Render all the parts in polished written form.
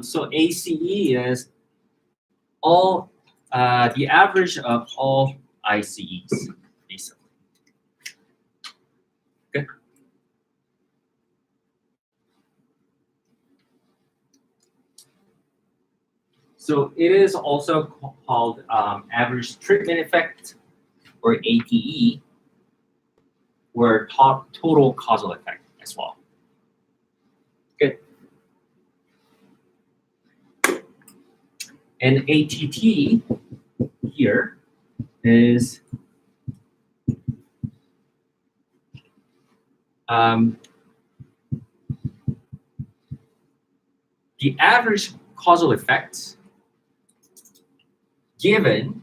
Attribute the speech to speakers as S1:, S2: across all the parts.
S1: So ACE is all the average of all ICEs, basically. Good. So it is also called average treatment effect, or ATE, or total causal effect as well. Good. And ATT here is the average causal effect given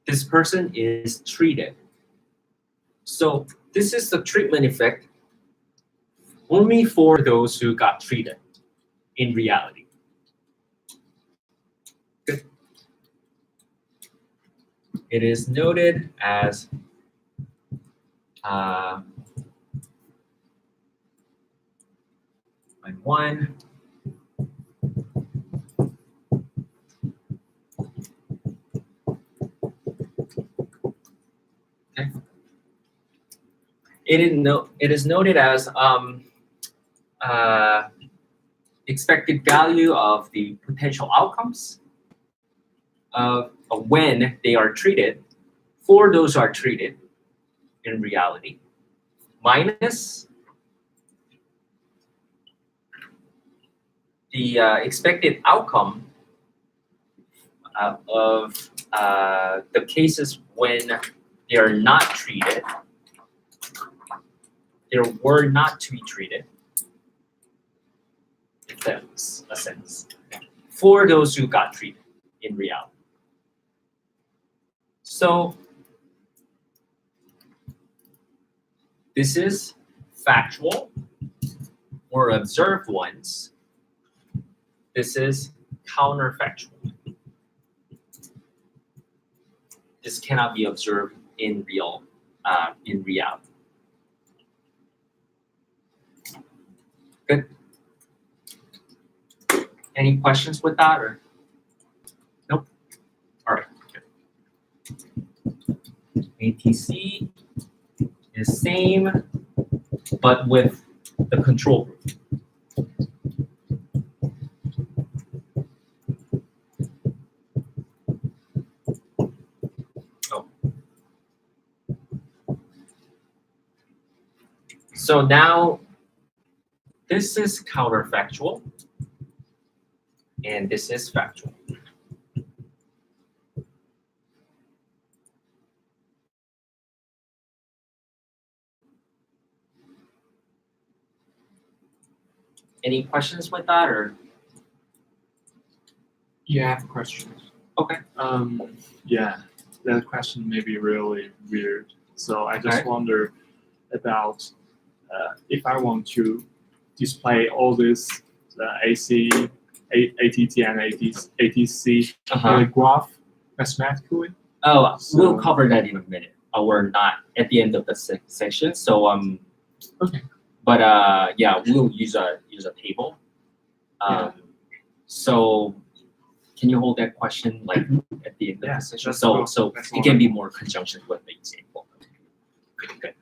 S1: this person is treated. So this is the treatment effect only for those who got treated in reality. Good. It is noted as line 1. Okay. It is noted as expected value of the potential outcomes of when they are treated for those who are treated in reality, minus the expected outcome of the cases when they are not treated, they were not to be treated, if that's a sense, for those who got treated in reality. So this is factual or observed ones. This is counterfactual. This cannot be observed in reality. Good. Any questions with that, or nope? All right. Good. ATC is same, but with the control group. So now this is counterfactual, and this is factual. Any questions with that, or?
S2: Yeah, I have questions.
S1: Okay.
S2: Yeah, that question may be really weird. So I just wonder about if I want to display all this AC, ATT, and ATC in a graph mathematically.
S1: Oh, we'll cover that in a minute. We're not at the end of the section, so
S2: okay.
S1: But yeah, we'll use a table. So can you hold that question like at the end of the session? So it can be more conjunction with the example. Good.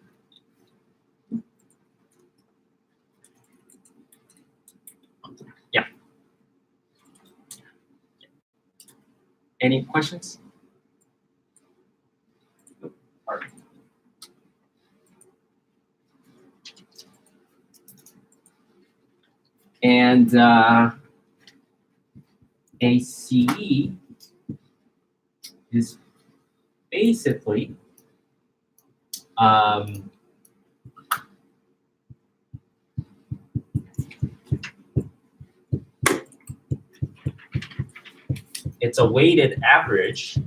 S1: Yeah. Any questions? All right. And ACE is basically it's a weighted average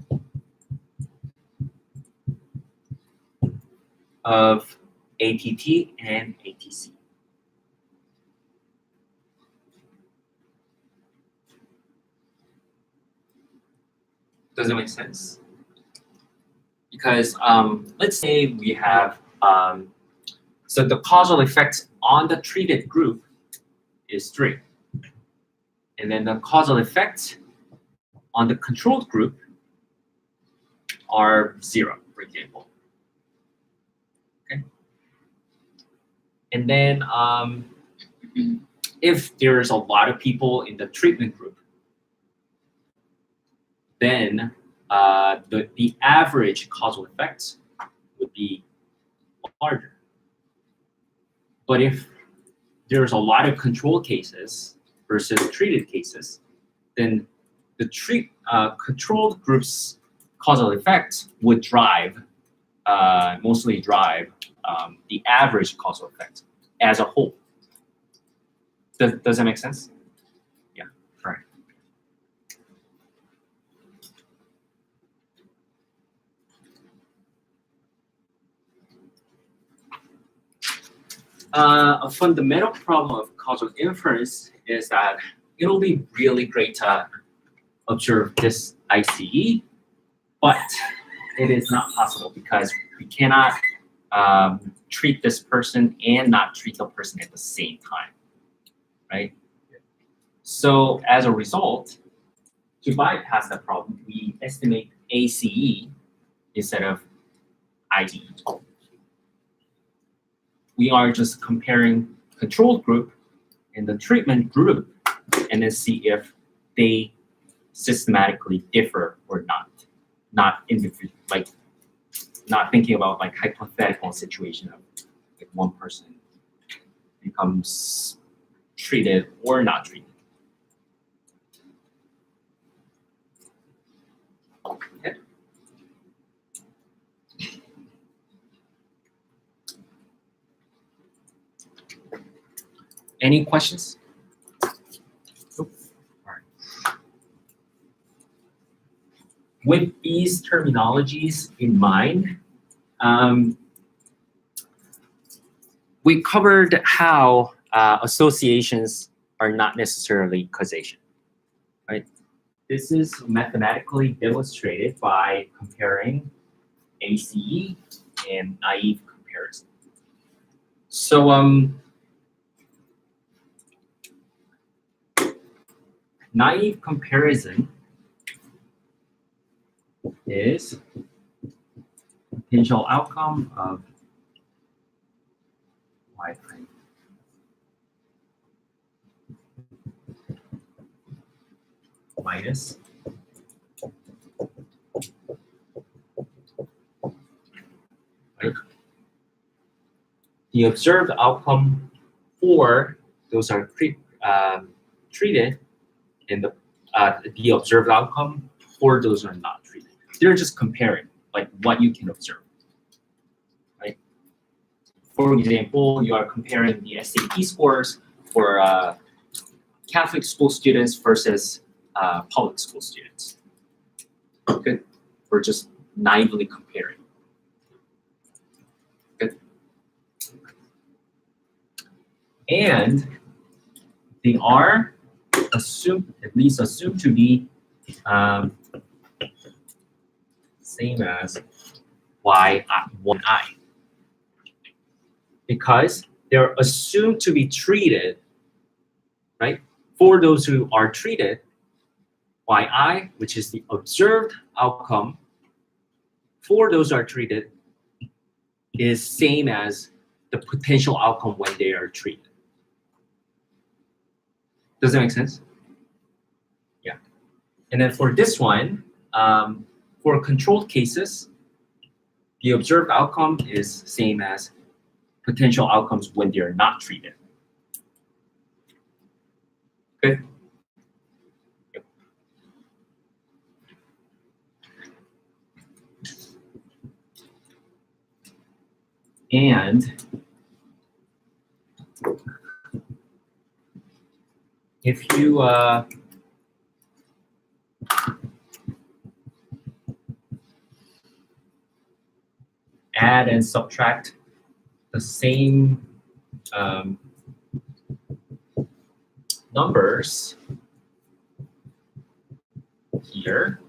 S1: of ATT and ATC. Does it make sense? Because let's say we have, so the causal effects on the treated group is 3. And then the causal effects on the controlled group are 0, for example. Okay. And then if there's a lot of people in the treatment group, then the average causal effects would be larger. But if there's a lot of control cases versus treated cases, then the controlled group's causal effects would mostly drive the average causal effect as a whole. Does that make sense? Yeah, all right. A fundamental problem of causal inference is that it'll be really great to observe this ICE, but it is not possible because we cannot treat this person and not treat the person at the same time, right? So as a result, to bypass that problem, we estimate ACE instead of ICE. We are just comparing control group and the treatment group and then see if they systematically differ or not individual, like not thinking about like hypothetical situation of like one person becomes treated or not treated. Okay. Any questions? Nope. All right. With these terminologies in mind, we covered how associations are not necessarily causation, right? This is mathematically demonstrated by comparing ACE and naive comparison. So naive comparison is potential outcome of y prime minus the observed outcome for those are treated, and the observed outcome for those are not treated. They're just comparing like what you can observe, right? For example, you are comparing the SAT scores for Catholic school students versus public school students. Good. We're just naively comparing. Good. And they are at least assumed to be same as y1i, because they're assumed to be treated, right? For those who are treated, yi, which is the observed outcome for those who are treated, is same as the potential outcome when they are treated. Does that make sense? Yeah. And then for this one, for controlled cases, the observed outcome is same as potential outcomes when they are not treated. Good. Yep. And if you add and subtract the same numbers here,